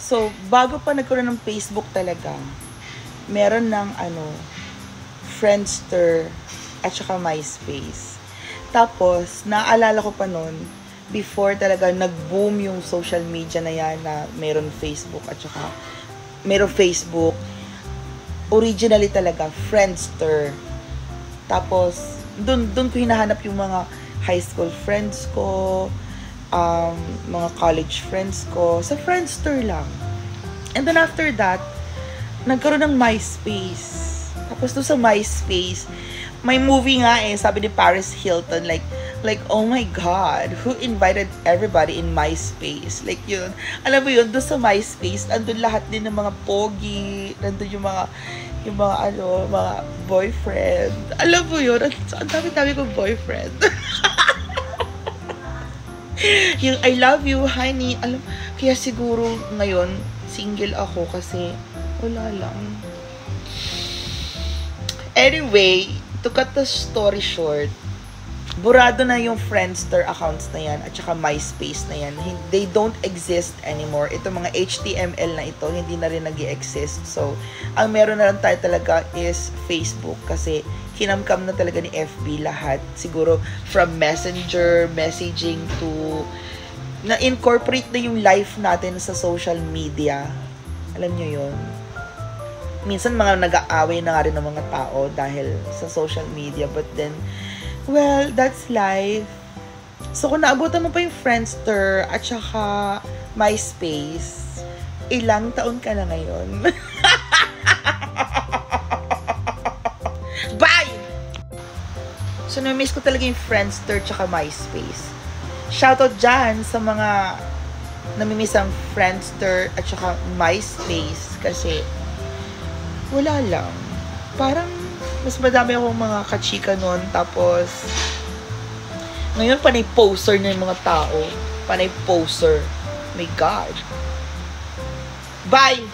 So, bago pa nagkaroon ng Facebook talaga, meron ng Friendster at saka MySpace. Tapos, naalala ko pa nun, before talaga nag-boom yung social media na yan na meron Facebook at saka meron Facebook, originally talaga, Friendster. Tapos, dun ko hinahanap yung mga high school friends ko, mga college friends ko, sa Friendster lang. And then after that, nagkaroon ng MySpace. Tapos doon sa MySpace, may movie nga sabi ni Paris Hilton, like, oh my God, who invited everybody in MySpace? Like yun, alam mo yun, doon sa MySpace, andun lahat din ng mga pogi, nandun yung mga boyfriend. Alam mo yun, ang dami-dami kong boyfriend. Yung I love you, honey. Kaya siguro ngayon, single ako kasi wala lang. Anyway, to cut the story short, burado na yung Friendster accounts na yan at saka MySpace na yan. They don't exist anymore. Ito mga HTML na ito, hindi na rin nag-i-exist. So, ang meron na lang tayo talaga is Facebook kasi kinamkam na talaga ni FB lahat. Siguro from Messenger, messaging to na-incorporate na yung life natin sa social media. Alam nyo yun? Minsan mga nag-aaway na nga rin ng mga tao dahil sa social media. But then, well, that's life. So, kung naabutan mo pa yung Friendster at saka MySpace, ilang taon ka na ngayon? Bye! So, na-miss ko talaga yung Friendster at saka MySpace. Shoutout dyan sa mga namimiss ang Friendster at saka MySpace kasi wala lang. Parang mas madami akong mga kachika nun. Tapos, ngayon panay poser na yung mga tao. Panay poser. My God. Bye!